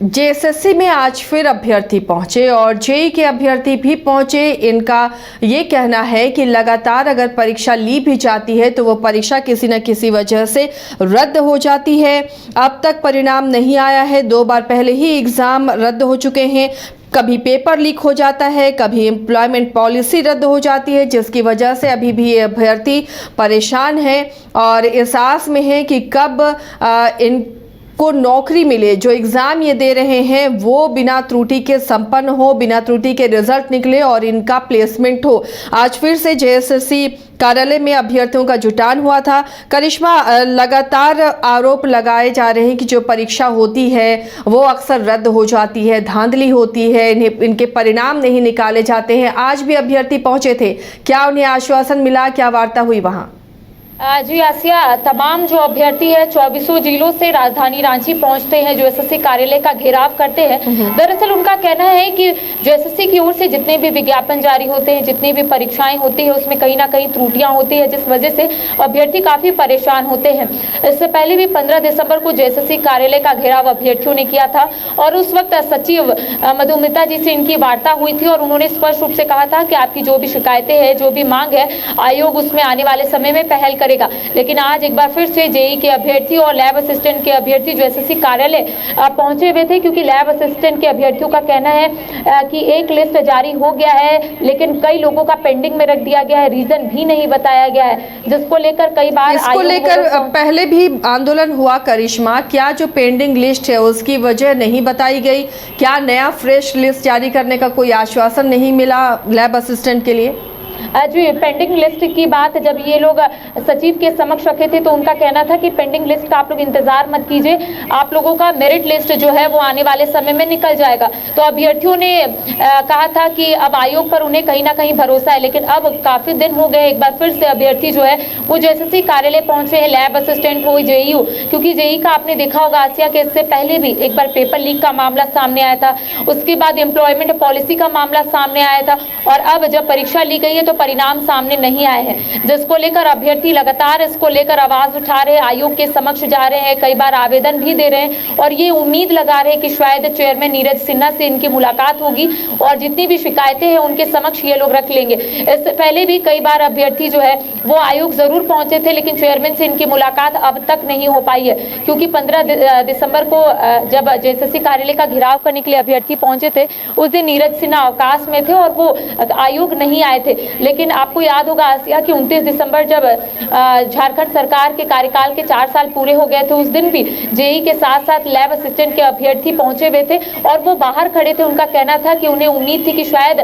JSSC में आज फिर अभ्यर्थी पहुंचे और जेईई के अभ्यर्थी भी पहुंचे। इनका ये कहना है कि लगातार अगर परीक्षा ली भी जाती है तो वो परीक्षा किसी न किसी वजह से रद्द हो जाती है। अब तक परिणाम नहीं आया है, 2 बार पहले ही एग्ज़ाम रद्द हो चुके हैं। कभी पेपर लीक हो जाता है, कभी एम्प्लॉयमेंट पॉलिसी रद्द हो जाती है, जिसकी वजह से अभी भी ये अभ्यर्थी परेशान है और इस आस में है कि कब इनको नौकरी मिले। जो एग्ज़ाम ये दे रहे हैं वो बिना त्रुटि के संपन्न हो, बिना त्रुटि के रिजल्ट निकले और इनका प्लेसमेंट हो। आज फिर से जेएसएससी कार्यालय में अभ्यर्थियों का जुटान हुआ था। करिश्मा, लगातार आरोप लगाए जा रहे हैं कि जो परीक्षा होती है वो अक्सर रद्द हो जाती है, धांधली होती है, इनके परिणाम नहीं निकाले जाते हैं। आज भी अभ्यर्थी पहुंचे थे, क्या उन्हें आश्वासन मिला, क्या वार्ता हुई वहां? जी आसिया, तमाम जो अभ्यर्थी है 24 जिलों से राजधानी रांची पहुंचते हैं, जो एसएससी कार्यालय का घेराव करते हैं। दरअसल उनका कहना है कि जो एसएससी की ओर से जितने भी विज्ञापन जारी होते हैं, जितनी भी परीक्षाएं होती है, उसमें कहीं ना कहीं त्रुटियां होती है, जिस वजह से अभ्यर्थी काफी परेशान होते हैं। इससे पहले भी 15 दिसंबर को एसएससी कार्यालय का घेराव अभ्यर्थियों ने किया था और उस वक्त सचिव मधुमिता जी से इनकी वार्ता हुई थी और उन्होंने स्पष्ट रूप से कहा था कि आपकी जो भी शिकायतें हैं, जो भी मांग है, आयोग उसमें आने वाले समय में पहल करेगा। लेकिन आज एक बार फिर से जेईई के अभ्यर्थी और लैब असिस्टेंट के अभ्यर्थी जो एसएससी कार्यालय पहुंचे हुए थे, क्योंकि लैब असिस्टेंट के अभ्यर्थियों का कहना है कि एक लिस्ट जारी हो गया है लेकिन कई लोगों का पेंडिंग में रख दिया गया है, रीजन भी नहीं बताया गया है, जिसको लेकर कई बार इसको लेकर पहले भी आंदोलन हुआ। करिश्मा, क्या जो पेंडिंग लिस्ट है उसकी वजह नहीं बताई गई? क्या नया फ्रेश लिस्ट जारी करने का कोई आश्वासन नहीं मिला लैब असिस्टेंट के लिए? जी, पेंडिंग लिस्ट की बात जब ये लोग सचिव के समक्ष रखे थे तो उनका कहना था कि पेंडिंग लिस्ट का आप लोग इंतजार मत कीजिए, आप लोगों का मेरिट लिस्ट जो है वो आने वाले समय में निकल जाएगा। तो अभ्यर्थियों ने कहा था कि अब आयोग पर उन्हें कहीं ना कहीं भरोसा है, लेकिन अब काफी दिन हो गए, एक बार फिर से अभ्यर्थी जो है वो एसएससी कार्यालय पहुंचे हैं, लैब असिस्टेंट हो, जेईई हो, क्योंकि जेईई का आपने देखा होगा आसिया के इससे पहले भी एक बार पेपर लीक का मामला सामने आया था, उसके बाद एम्प्लॉयमेंट पॉलिसी का मामला सामने आया था और अब जब परीक्षा ली गई है तो परिणाम सामने नहीं आए हैं, जिसको लेकर अभ्यर्थी लगातार इसको लेकर आवाज उठा रहे हैं, आयोग के समक्ष जा रहे हैं, कई बार आवेदन भी दे रहे हैं और ये उम्मीद लगा रहे हैं कि शायद चेयरमैन नीरज सिन्हा से इनकी मुलाकात होगी और जितनी भी शिकायतें हैं उनके समक्ष ये लोग रख लेंगे। इससे पहले भी कई बार अभ्यर्थी जो है वो आयोग जरूर पहुंचे थे, लेकिन चेयरमैन से इनकी मुलाकात अब तक नहीं हो पाई है, क्योंकि 15 दिसंबर को जब जेएसएससी कार्यालय का घेराव करने के लिए अभ्यर्थी पहुंचे थे, उस दिन नीरज सिन्हा अवकाश में थे और वो आयोग नहीं आए थे। लेकिन आपको याद होगा आसिया कि 29 दिसंबर जब झारखंड सरकार के कार्यकाल के 4 साल पूरे हो गए थे, उस दिन भी जेईई के साथ साथ लैब असिस्टेंट के अभ्यर्थी पहुंचे हुए थे और वो बाहर खड़े थे। उनका कहना था कि उन्हें उम्मीद थी कि शायद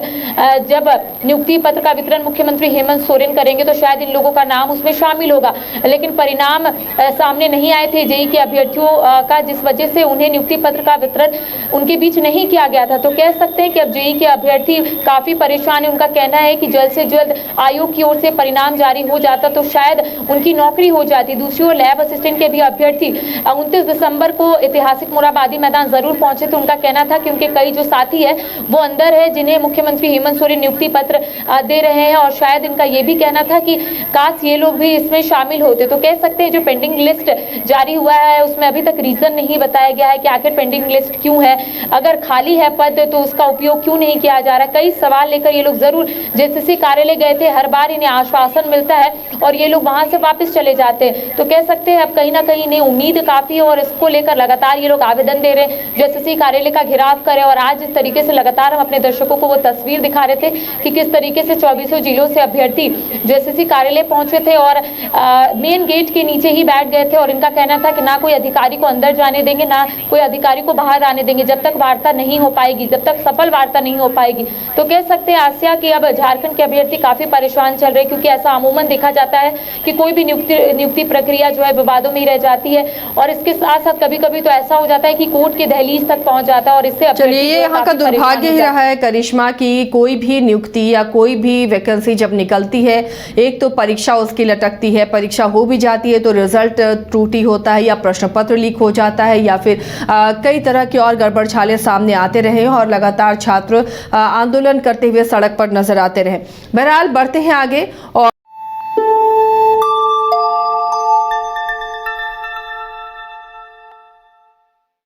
जब नियुक्ति पत्र का वितरण मुख्यमंत्री हेमंत सोरेन करेंगे तो शायद इन लोगों का नाम उसमें शामिल होगा, लेकिन परिणाम सामने नहीं आए थे जेईई के अभ्यर्थियों का, जिस वजह से उन्हें नियुक्ति पत्र का वितरण उनके बीच नहीं किया गया था। तो कह सकते हैं कि अब जेईई के अभ्यर्थी काफी परेशान है। उनका कहना है कि जल्द से जल्द आयोग की ओर से परिणाम जारी हो जाता तो शायद उनकी नौकरी हो जाती। दूसरी ओर लैब असिस्टेंट के भी अभ्यर्थी 29 दिसंबर को ऐतिहासिक मोराबादी मैदान जरूर पहुंचे थे। उनका कहना था कि उनके कई जो साथी है वो अंदर है, जिन्हें मुख्यमंत्री हेमंत सोरेन नियुक्ति पत्र दे रहे हैं और शायद इनका ये भी कहना था कि काश ये लोग भी इसमें शामिल होते। तो कह सकते हैं जो पेंडिंग लिस्ट जारी हुआ है उसमें अभी तक रीजन नहीं बताया गया है कि आखिर पेंडिंग लिस्ट क्यों है, अगर खाली है पद तो उसका उपयोग क्यों नहीं किया जा रहा। कई सवाल लेकर ये लोग जरूर जेएसएससी कार्यालय गए थे, हर बार इन्हें आश्वासन मिलता है और ये लोग वहां से वापस चले जाते हैं। तो कह सकते हैं अब कहीं ना कहीं इन्हें उम्मीद काफी है और इसको लेकर लगातार ये लोग आवेदन दे रहे हैं, जो एसएससी कार्यालय का घेराव करे। और आज इस तरीके से लगातार हम अपने दर्शकों को वो तस्वीर दिखा रहे थे कि किस तरीके से 24 जिलों से अभ्यर्थी जो एसएससी कार्यालय पहुंचे थे और मेन गेट के नीचे ही बैठ गए थे और इनका कहना था कि ना कोई अधिकारी को अंदर जाने देंगे, ना कोई अधिकारी को बाहर आने देंगे, जब तक वार्ता नहीं हो पाएगी, जब तक सफल वार्ता नहीं हो पाएगी। तो कह सकते हैं आसिया कि अब झारखंड के अभ्यर्थी काफी परेशान चल रहे, क्योंकि ऐसा अमूमन देखा जाता है कि कोई भी नियुक्ति प्रक्रिया जो है विवादों में ही रह जाती है और इसके साथ साथ कभी कभी तो ऐसा हो जाता है कि कोर्ट के दहलीज तक पहुंच जाता है और इससे चलिए ये यहाँ का दुर्भाग्य ही रहा है करिश्मा की कोई भी नियुक्ति या कोई भी वैकेंसी जब निकलती है, एक तो परीक्षा उसकी लटकती है, परीक्षा हो भी जाती है तो रिजल्ट त्रुटि होता है या प्रश्न पत्र लीक हो जाता है या फिर कई तरह के और गड़बड़ छाले सामने आते रहे और लगातार छात्र आंदोलन करते हुए सड़क पर नजर आते रहे। बहरहाल बढ़ते हैं आगे और